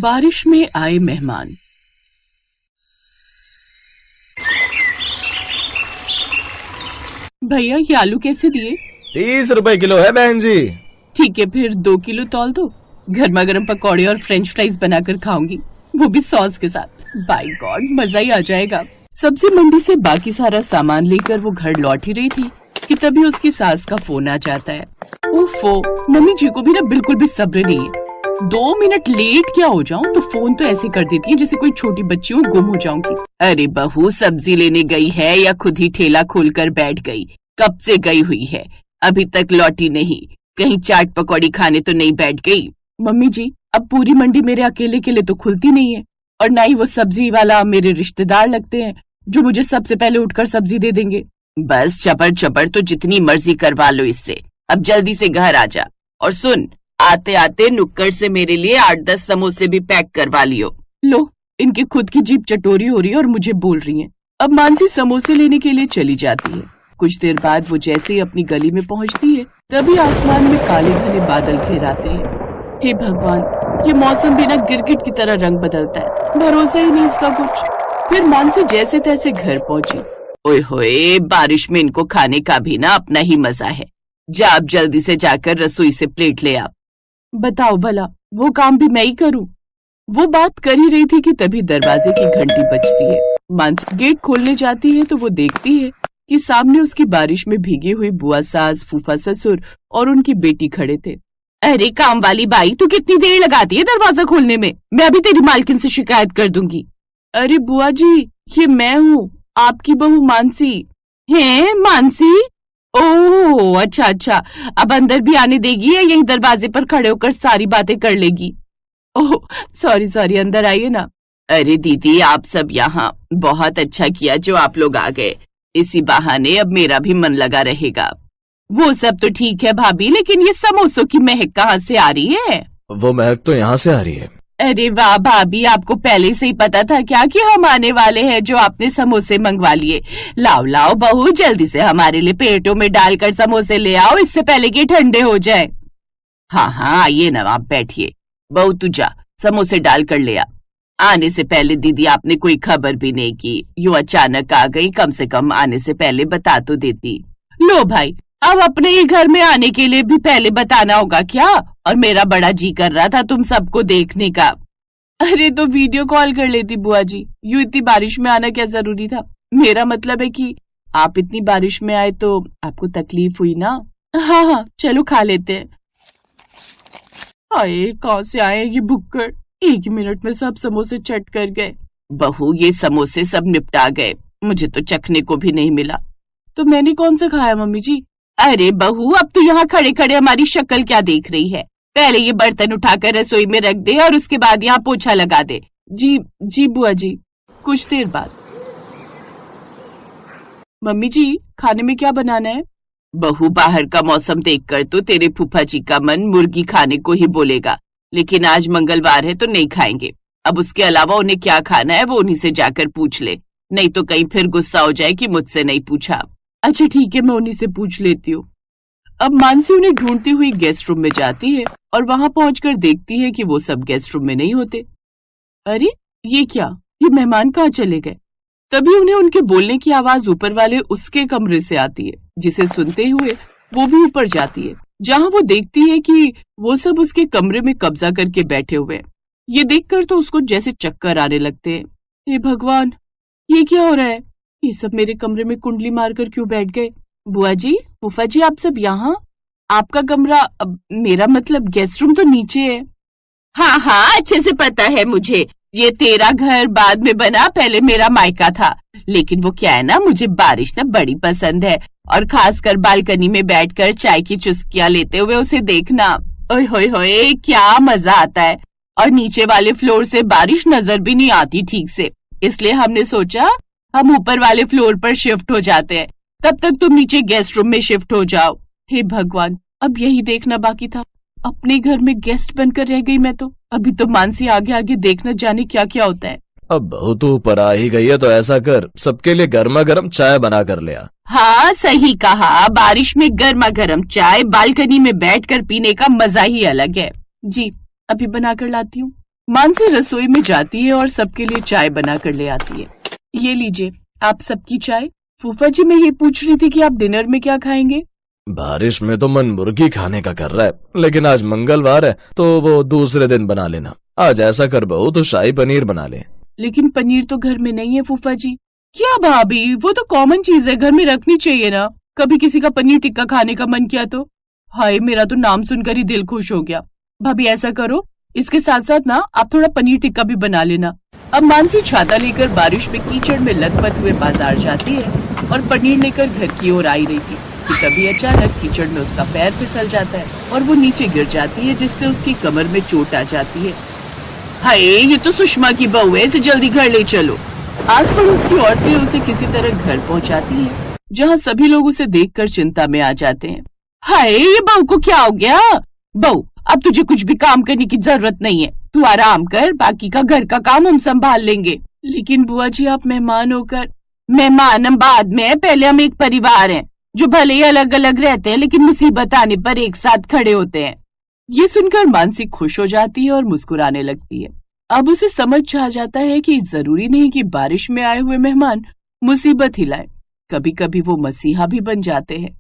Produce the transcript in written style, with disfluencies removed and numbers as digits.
बारिश में आए मेहमान। भैया ये आलू कैसे दिए? 30 रुपए किलो है बहन जी। ठीक है फिर 2 किलो तौल दो। गर्मा गर्म पकौड़े और फ्रेंच फ्राइज बनाकर खाऊंगी, वो भी सॉस के साथ। बाय गॉड मजा ही आ जाएगा। सब्जी मंडी से बाकी सारा सामान लेकर वो घर लौट ही रही थी कि तभी उसकी सास का फोन आ जाता है। ओफो, मम्मी जी को भी ना बिल्कुल भी सब्र नहीं है। 2 मिनट लेट क्या हो जाऊं तो फोन तो ऐसे कर देती है जैसे कोई छोटी बच्ची हो, गुम हो जाऊंगी। अरे बहू सब्जी लेने गई है या खुद ही ठेला खोलकर बैठ गई? कब से गई हुई है, अभी तक लौटी नहीं। कहीं चाट पकौड़ी खाने तो नहीं बैठ गई? मम्मी जी अब पूरी मंडी मेरे अकेले के लिए तो खुलती नहीं है, और ना ही वो सब्जी वाला मेरे रिश्तेदार लगते हैं जो मुझे सबसे पहले उठकर सब्जी दे देंगे। बस चपर चपर तो जितनी मर्जी करवा लो इससे, अब जल्दी से घर आ जा। और सुन, आते आते नुक्कड़ से मेरे लिए 8-10 समोसे भी पैक करवा लियो। लो, इनकी खुद की जीभ चटोरी हो रही है और मुझे बोल रही है। अब मानसी समोसे लेने के लिए चली जाती है। कुछ देर बाद वो जैसे ही अपनी गली में पहुंचती है तभी आसमान में काले घने बादल घेर आते हैं। हे भगवान, ये मौसम भी ना गिरगिट की तरह रंग बदलता है, भरोसा ही नहीं इसका कुछ। फिर मानसी जैसे तैसे घर पहुंची। ओए होए, बारिश में इनको खाने का भी ना अपना ही मजा है। जा अब जल्दी से जाकर रसोई से प्लेट ले आ। बताओ भला वो काम भी मैं ही करूं? वो बात कर ही रही थी कि तभी दरवाजे की घंटी बजती है। मानसी गेट खोलने जाती है तो वो देखती है कि सामने उसकी बारिश में भीगी हुई बुआ सास, फूफा ससुर और उनकी बेटी खड़े थे। अरे काम वाली बाई, तू कितनी देर लगाती है दरवाजा खोलने में? मैं अभी तेरी मालकिन से शिकायत कर दूंगी। अरे बुआ जी, ये मैं हूँ, आपकी बहू मानसी। हैं मानसी? ओह अच्छा अच्छा, अब अंदर भी आने देगी या यहीं दरवाजे पर खड़े होकर सारी बातें कर लेगी? ओह सॉरी, अंदर आइए ना। अरे दीदी आप सब यहाँ, बहुत अच्छा किया जो आप लोग आ गए। इसी बहाने अब मेरा भी मन लगा रहेगा। वो सब तो ठीक है भाभी, लेकिन ये समोसों की महक कहाँ से आ रही है? वो महक तो यहाँ से आ रही है। अरे वाह भाभी, आपको पहले से ही पता था क्या कि हम आने वाले हैं जो आपने समोसे मंगवा लिए? लाओ लाओ बहू, जल्दी से हमारे लिए पेटों में डालकर समोसे ले आओ, इससे पहले कि ठंडे हो जाए। हाँ आइए ना, आप बैठिए। बहू तू जा, समोसे डाल कर ले आ। आने से पहले दीदी आपने कोई खबर भी नहीं की, यूं अचानक आ गई, कम से कम आने से पहले बता तो देती। लो भाई, अब अपने ही घर में आने के लिए भी पहले बताना होगा क्या? और मेरा बड़ा जी कर रहा था तुम सबको देखने का। अरे तो वीडियो कॉल कर लेती बुआ जी, यूं इतनी बारिश में आना क्या जरूरी था? मेरा मतलब है कि आप इतनी बारिश में आए तो आपको तकलीफ हुई ना? हाँ चलो खा लेते हैं। हाय कहाँ से आए ये भुक्कड़, 1 मिनट में सब समोसे चट कर गए। बहू ये समोसे सब निपटा गए, मुझे तो चखने को भी नहीं मिला। तो मैंने कौन सा खाया मम्मी जी? अरे बहू अब तो यहाँ खड़े खड़े हमारी शक्ल क्या देख रही है? पहले ये बर्तन उठाकर रसोई में रख दे और उसके बाद यहाँ पोछा लगा दे। जी बुआ जी। कुछ देर बाद, मम्मी जी खाने में क्या बनाना है? बहू बाहर का मौसम देखकर तो तेरे फूफा जी का मन मुर्गी खाने को ही बोलेगा, लेकिन आज मंगलवार है तो नहीं खाएंगे। अब उसके अलावा उन्हें क्या खाना है वो उन्हीं से जाकर पूछ ले, नहीं तो कहीं फिर गुस्सा हो जाए कि मुझसे नहीं पूछा। अच्छा ठीक है, मैं उन्हीं से पूछ लेती हूँ। अब मानसी उन्हें ढूंढती हुई गेस्ट रूम में जाती है और वहां पहुंचकर देखती है कि वो सब गेस्ट रूम में नहीं होते। अरे ये क्या, ये मेहमान कहाँ चले गए? तभी उन्हें उनके बोलने की आवाज ऊपर वाले उसके कमरे से आती है, जिसे सुनते हुए वो भी ऊपर जाती है, जहाँ वो देखती है कि वो सब उसके कमरे में कब्जा करके बैठे हुए हैं। ये देखकर तो उसको जैसे चक्कर आने लगते हैं। हे भगवान, ये क्या हो रहा है? ये सब मेरे कमरे में कुंडली मारकर क्यों बैठ गए? बुआ जी, फूफा जी, आप सब यहाँ? आपका कमरा, मेरा मतलब गेस्ट रूम तो नीचे है। हाँ अच्छे से पता है मुझे, ये तेरा घर बाद में बना, पहले मेरा मायका था। लेकिन वो क्या है ना, मुझे बारिश ना बड़ी पसंद है, और खासकर बालकनी में बैठकर चाय की चुस्कियां लेते हुए उसे देखना। ओए होए होए क्या मजा आता है। और नीचे वाले फ्लोर से बारिश नजर भी नहीं आती ठीक से, इसलिए हमने सोचा हम ऊपर वाले फ्लोर पर शिफ्ट हो जाते हैं, तब तक तुम नीचे गेस्ट रूम में शिफ्ट हो जाओ। हे भगवान, अब यही देखना बाकी था, अपने घर में गेस्ट बनकर रह गई मैं तो। अभी तो मानसी आगे आगे देखना जाने क्या क्या होता है। अब बहू तू ऊपर आ ही गई है तो ऐसा कर, सबके लिए गर्मा गर्म चाय बना कर ले आ। हाँ सही कहा, बारिश में गर्मा गर्म चाय बालकनी में बैठकर पीने का मजा ही अलग है। जी अभी बना कर लाती हूँ। मानसी रसोई में जाती है और सबके लिए चाय बना कर ले आती है। ये लीजिए आप सबकी चाय। फूफा जी, मैं ये पूछ रही थी कि आप डिनर में क्या खाएंगे? बारिश में तो मन मुर्गी खाने का कर रहा है, लेकिन आज मंगलवार है तो वो दूसरे दिन बना लेना। आज ऐसा कर बहू तो शाही पनीर बना ले। लेकिन पनीर तो घर में नहीं है फूफा जी। क्या भाभी, वो तो कॉमन चीज है, घर में रखनी चाहिए ना। कभी किसी का पनीर टिक्का खाने का मन किया तो। हाय, मेरा तो नाम सुनकर ही दिल खुश हो गया। भाभी ऐसा करो, इसके साथ साथ ना आप थोड़ा पनीर टिक्का भी बना लेना। अब मानसी छाता लेकर बारिश में कीचड़ में लथपथ हुए बाजार जाती है और पनीर लेकर घर की ओर आई रही थी कि तभी अचानक कीचड़ में उसका पैर फिसल जाता है और वो नीचे गिर जाती है, जिससे उसकी कमर में चोट आ जाती है। हाय, ये तो सुषमा की बहू है, इसे जल्दी घर ले चलो। आस पड़ोस की औरतें उसे किसी तरह घर पहुंचाती है, जहां सभी लोग उसे देखकर चिंता में आ जाते हैं। हाय, ये बहू को क्या हो गया? बहू, अब तुझे कुछ भी काम करने की जरूरत नहीं है, तू आराम कर, बाकी का घर का काम हम संभाल लेंगे। लेकिन बुआ जी, आप मेहमान होकर। मेहमान हम बाद में, पहले हम एक परिवार हैं, जो भले ही अलग अलग रहते हैं लेकिन मुसीबत आने पर एक साथ खड़े होते हैं। ये सुनकर मानसी खुश हो जाती है और मुस्कुराने लगती है। अब उसे समझ आ जाता है कि जरूरी नहीं कि बारिश में आए हुए मेहमान मुसीबत ही लाए, कभी कभी वो मसीहा भी बन जाते हैं।